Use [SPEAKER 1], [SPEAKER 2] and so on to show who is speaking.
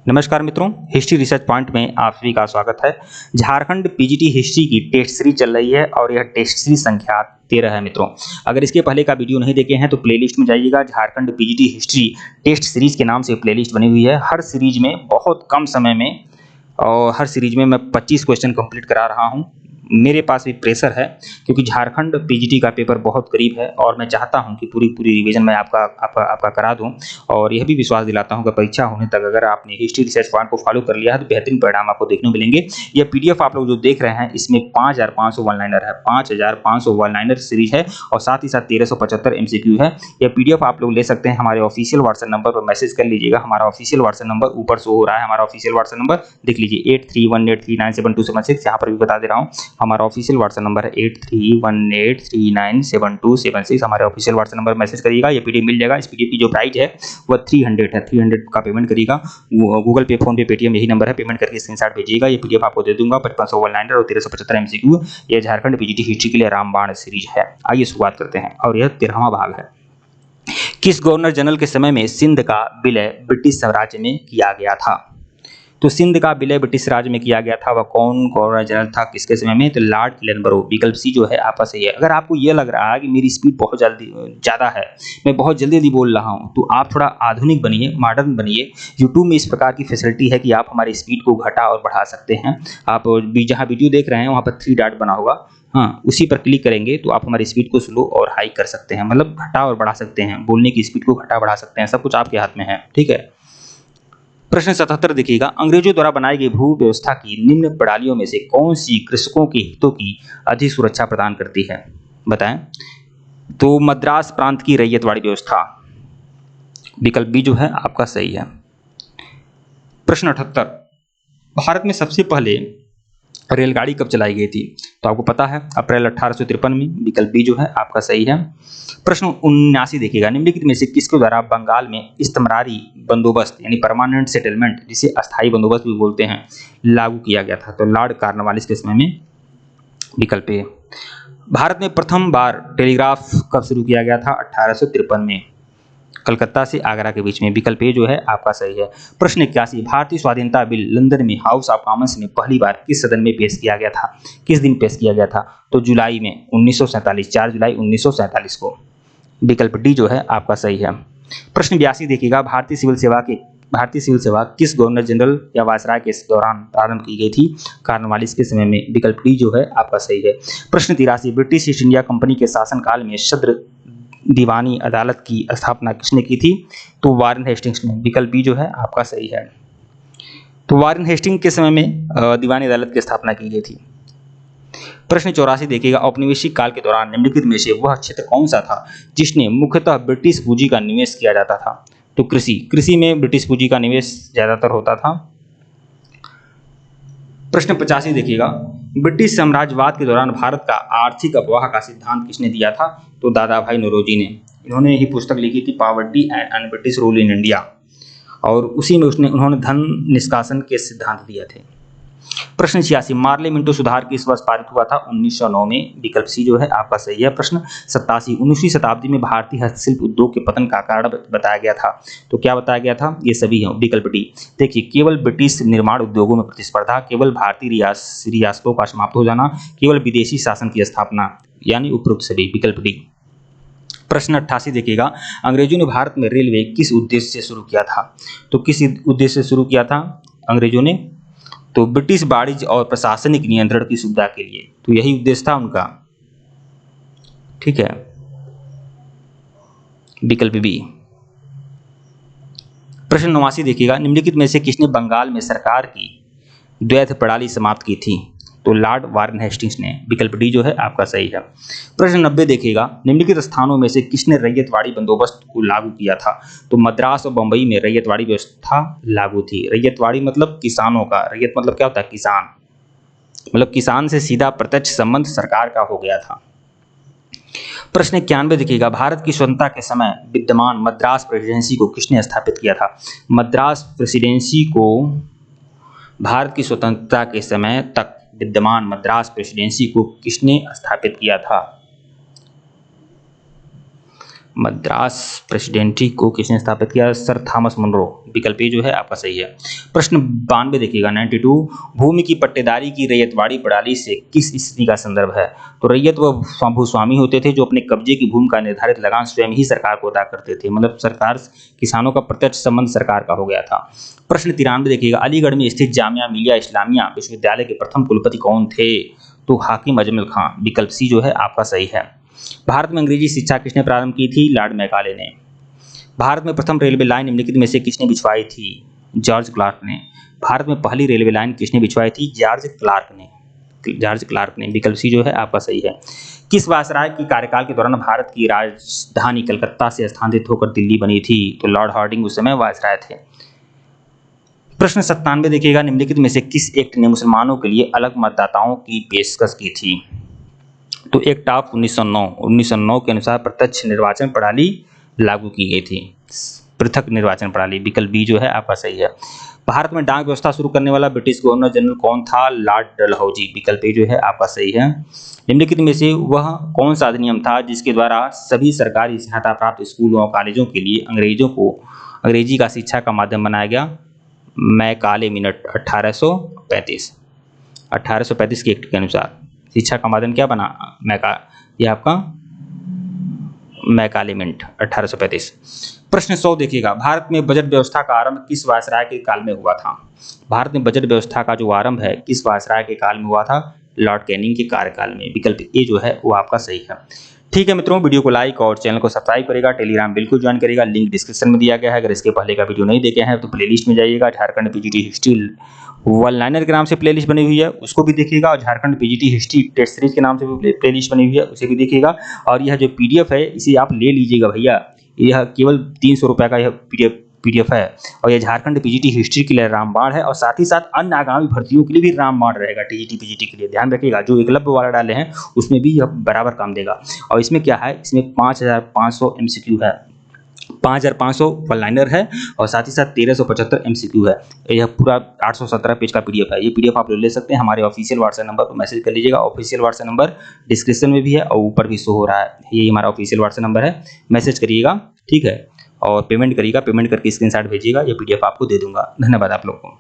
[SPEAKER 1] नमस्कार मित्रों, history research point में आप सभी का स्वागत है। झारखंड पीजीटी हिस्ट्री की टेस्ट सीरीज चल रही है और यह टेस्ट सीरीज संख्या 13 है मित्रों। अगर इसके पहले का वीडियो नहीं देखे हैं तो प्लेलिस्ट में जाइएगा। Jharkhand PGT history test series के नाम से प्लेलिस्ट बनी हुई है। हर सीरीज में बहुत कम समय में और हर सीरीज में मैं 25 क्वेश्चन कंप्लीट करा रहा हूं। मेरे पास भी प्रेशर है क्योंकि झारखंड पीजीटी का पेपर बहुत करीब है और मैं चाहता हूं कि पूरी रिवीजन मैं आपका करा दूं और यह भी विश्वास दिलाता हूं कि परीक्षा होने तक अगर आपने हिस्ट्री रिसर्च पॉइंट को फॉलो कर लिया है तो बेहतरीन परिणाम आपको देखने को मिलेंगे। यह पीडीएफ आप लोग जो देख रहे हैं इसमें 5500 वन लाइनर है, 5500 वन लाइनर सीरीज है और साथ ही साथ 1375 एमसीक्यू है। यह पीडीएफ आप लोग ले सकते हैं। हमारे ऑफिशियल व्हाट्सएप नंबर पर मैसेज कर लीजिएगा। हमारा ऑफिशियल व्हाट्सएप नंबर ऊपर शो हो रहा है। हमारा ऑफिशियल व्हाट्सएप नंबर देख लीजिए 8318397276। यहाँ पर भी बता दे रहा हूँ हमारा ऑफिशियल व्हाट्सएप नंबर है 8318397276। हमारे ऑफिशियल व्हाट्सएप नंबर मैसेज करिएगा, ये पीडीएफ मिल जाएगा। इस पीडीएफ की जो प्राइस है वह 300 है। 300 का पेमेंट करिएगा। गूगल पे, फोन पे, पेटीएम यही नंबर है। पेमेंट करके स्क्रीनशॉट भेजिएगा। ये पीडीएफ आपको दे दूंगा। 5500 वन लाइनर और 1375 एमसीक्यू। ये झारखंड पीजीटी हिस्ट्री के लिए रामबाण सीरीज है। आइए शुरुआत करते हैं और यह 13वां भाग है। किस गवर्नर जनरल के समय में सिंध का विलय ब्रिटिश साम्राज्य में किया गया था? तो सिंध का विलय ब्रिटिश राज्य में किया गया था। वह कौन गवर्नर जनरल था, किसके समय में? तो लॉर्ड एलनबरो। विकल्प सी जो है आपका सही है। अगर आपको यह लग रहा है कि मेरी स्पीड बहुत ज़्यादा है, मैं बहुत जल्दी बोल रहा हूं, तो आप थोड़ा आधुनिक बनिए, मॉडर्न बनिए। यूट्यूब में इस प्रकार की फैसिलिटी है कि आप हमारी स्पीड को घटा और बढ़ा सकते हैं। आप जहाँ वीडियो देख रहे हैं वहाँ पर 3 डॉट बना होगा, हाँ उसी पर क्लिक करेंगे तो आप हमारी स्पीड को स्लो और हाई कर सकते हैं, मतलब घटा और बढ़ा सकते हैं। बोलने की स्पीड को घटा बढ़ा सकते हैं। सब कुछ आपके हाथ में है, ठीक है। प्रश्न 77 देखिएगा, अंग्रेजों द्वारा बनाई गई भू व्यवस्था की निम्न प्रणालियों में से कौन सी कृषकों के हितों की अधिक सुरक्षा प्रदान करती है? बताएं। तो मद्रास प्रांत की रैयतवाड़ी व्यवस्था। विकल्प बी जो है आपका सही है। प्रश्न 78, भारत में सबसे पहले रेलगाड़ी कब चलाई गई थी? तो आपको पता है अप्रैल 1853 में। विकल्प बी जो है आपका सही है। प्रश्न 79 देखिएगा, निम्नलिखित में से किसके द्वारा बंगाल में इस्तमरारी बंदोबस्त यानी परमानेंट सेटलमेंट, जिसे अस्थायी बंदोबस्त भी बोलते हैं, लागू किया गया था? तो लॉर्ड कॉर्नवालिस के समय में। विकल्प ए। भारत में प्रथम बार टेलीग्राफ कब शुरू किया गया था? 1853 में, कलकत्ता से आगरा के बीच में। विकल्प ए जो है आपका सही है। प्रश्न 81, भारतीय स्वाधीनता बिल लंदन में हाउस ऑफ कॉमन्स में पहली बार किस सदन में पेश किया गया था? किस दिन पेश किया गया था? तो जुलाई में 1947, 4 जुलाई 1947 को। विकल्प डी जो है आपका सही है। प्रश्न 82 देखिएगा, भारतीय सिविल सेवा किस गवर्नर जनरल या वायसराय के दौरान प्रारंभ की गई थी? कॉर्नवालिस के समय में। विकल्प डी जो है आपका सही है। प्रश्न 83, ब्रिटिश ईस्ट इंडिया कंपनी के शासनकाल में सद्र दीवानी अदालत की स्थापना किसने की थी? तो वारेन हेस्टिंग्स ने। विकल्प बी जो है आपका सही है। तो वारेन हेस्टिंग के समय में दीवानी अदालत की स्थापना की गई थी। प्रश्न 84 देखिएगा, औपनिवेशिक काल के दौरान निम्नलिखित में से वह क्षेत्र कौन सा था जिसने मुख्यतः ब्रिटिश पूंजी का निवेश किया जाता था? तो कृषि में ब्रिटिश पूंजी का निवेश ज्यादातर होता था। प्रश्न 85 देखिएगा, ब्रिटिश साम्राज्यवाद के दौरान भारत का आर्थिक अफवाह का सिद्धांत किसने दिया था? तो दादा भाई नौरोजी ने। इन्होंने ही पुस्तक लिखी थी poverty and British rule in India, और उसी में उन्होंने धन निष्कासन के सिद्धांत दिए थे। प्रश्न 86, मार्ले मिंटो सुधार किस वर्ष पारित हुआ था? 1909 में। विकल्प सी जो है आपका सही है। प्रश्न 87, 19वीं शताब्दी में भारतीय हस्तशिल्प उद्योग के पतन का कारण बताया गया था। तो क्या बताया गया था? ये सभी है। विकल्प डी। देखिए, केवल ब्रिटिश निर्माण उद्योगों में प्रतिस्पर्धा, केवल भारतीय रियासतों का समाप्त हो जाना, केवल विदेशी शासन की स्थापना, यानी उपरोक्त सभी। विकल्प डी। प्रश्न 88 देखिएगा, अंग्रेजों ने भारत में रेलवे किस उद्देश्य से शुरू किया था? तो किस उद्देश्य से शुरू किया था अंग्रेजों ने? तो ब्रिटिश वाणिज्य और प्रशासनिक नियंत्रण की सुविधा के लिए। तो यही उद्देश्य था उनका, ठीक है। विकल्प बी। प्रश्न 89 देखिएगा, निम्नलिखित में से किसने बंगाल में सरकार की द्वैध प्रणाली समाप्त की थी? तो लॉर्ड वारेन हेस्टिंग्स ने। विकल्प डी जो है आपका सही है। प्रश्न 90 देखिएगा, निम्नलिखित स्थानों में से किसने रैयतवाड़ी बंदोबस्त को लागू किया था? तो मद्रास और बंबई में रैयतवाड़ी व्यवस्था लागू थी। रैयतवाड़ी मतलब किसानों का, रैयत मतलब क्या होता है? किसान, मतलब किसान से सीधा प्रत्यक्ष संबंध सरकार का हो गया था। प्रश्न 91 देखिएगा, भारत की स्वतंत्रता के समय विद्यमान मद्रास प्रेसिडेंसी को किसने स्थापित किया था? मद्रास प्रेसिडेंसी को भारत की स्वतंत्रता के समय तक विद्यमान मद्रास प्रेसिडेंसी को किसने स्थापित किया था? मद्रास प्रेसिडेंसी को किसने स्थापित किया? Sir Thomas Munro. विकल्प ए जो है आपका सही है। प्रश्न 92 देखिएगा 92, भूमि की पट्टेदारी की रैयतवाड़ी प्रणाली से किस स्थिति का संदर्भ है? तो रैयत व भूस्वामी होते थे जो अपने कब्जे की भूमि का निर्धारित लगान स्वयं ही सरकार को अदा करते थे, मतलब सरकार किसानों का प्रत्यक्ष संबंध सरकार का हो गया था। प्रश्न 93 देखिएगा, अलीगढ़ में स्थित जामिया मिलिया इस्लामिया विश्वविद्यालय के प्रथम कुलपति कौन थे? तो हाकिम अजमल खां। विकल्प सी जो है आपका सही है। भारत में अंग्रेजी शिक्षा किसने प्रारंभ की थी? लॉर्ड मैकाले ने। भारत में प्रथम रेलवे लाइन निम्नलिखित में से किसने बिछवाई थी? जॉर्ज क्लार्क ने। भारत में पहली रेलवे लाइन किसने बिछवाई थी? जॉर्ज क्लार्क ने। जॉर्ज क्लार्क ने। विकल्प सी जो है आपका सही है। किस वायसराय के कार्यकाल के दौरान भारत की राजधानी कलकत्ता से स्थानांतरित होकर दिल्ली बनी थी? तो लॉर्ड हार्डिंग उस समय वायसराय थे। प्रश्न 97 देखिएगा, निम्नलिखित में से किस एक्ट ने मुसलमानों के लिए अलग मतदाताओं की पेशकश की थी? तो एक्ट ऑफ 1909 के अनुसार प्रत्यक्ष निर्वाचन प्रणाली लागू की गई थी। पृथक निर्वाचन प्रणाली। विकल्प बी जो है आपका सही है। भारत में डाक व्यवस्था शुरू करने वाला ब्रिटिश गवर्नर जनरल कौन था? लॉर्ड डलहौजी। विकल्प ए जो है आपका सही है। निम्नलिखित में से वह कौन सा अधिनियम था जिसके द्वारा सभी सरकारी सहायता प्राप्त स्कूलों और कॉलेजों के लिए अंग्रेजी का शिक्षा का माध्यम बनाया गया? मैकाले मिनट 1835 के एक्ट के अनुसार शिक्षा का माध्यम क्या बना? यह आपका मैकाले मिनट 1835। प्रश्न 100 देखिएगा, भारत में बजट व्यवस्था का आरंभ किस वायसराय के काल में हुआ था? भारत में बजट व्यवस्था का जो आरंभ है किस वायसराय के काल में हुआ था? लॉर्ड कैनिंग के कार्यकाल में। विकल्प ए जो है वो आपका सही है। ठीक है मित्रों, वीडियो को लाइक और चैनल को सब्सक्राइब करेगा, टेलीग्राम बिल्कुल ज्वाइन करेगा, लिंक डिस्क्रिप्शन में दिया गया है। अगर इसके पहले का वीडियो नहीं देखे हैं तो प्लेलिस्ट में जाइएगा, Jharkhand PGT history one liner के नाम से प्लेलिस्ट बनी हुई है उसको भी देखिएगा, और Jharkhand PGT history test series के नाम से भी प्लेलिस्ट बनी हुई है उसे भी देखिएगा। और यह जो पीडीएफ है इसे आप ले लीजिएगा भैया, यह केवल 300 रुपये का यह पीडीएफ है, और यह झारखंड पीजीटी हिस्ट्री के लिए रामबाण है, और साथ ही साथ अन्य आगामी भर्तियों के लिए भी रामबाण रहेगा। टीजीटी पीजीटी के लिए ध्यान रखिएगा, जो एकलव्य वाला डाले हैं उसमें भी यह बराबर काम देगा। और इसमें क्या है, इसमें 5500 एमसीक्यू है, 5500 वन लाइनर है, और साथ ही साथ 1375 एमसीक्यू है। यह पूरा 817 पेज का पीडीएफ है। ये पीडीएफ आप ले सकते हैं, हमारे ऑफिशियल व्हाट्सएप नंबर पर मैसेज कर लीजिएगा। ऑफिशियल व्हाट्सएप नंबर डिस्क्रिप्शन में भी है और ऊपर भी शो हो रहा है, यही हमारा ऑफिशियल व्हाट्सएप नंबर है, मैसेज करिएगा, ठीक है। और पेमेंट करिएगा, पेमेंट करके स्क्रीनशॉट भेजिएगा, ये पीडीएफ आपको दे दूंगा। धन्यवाद आप लोग को।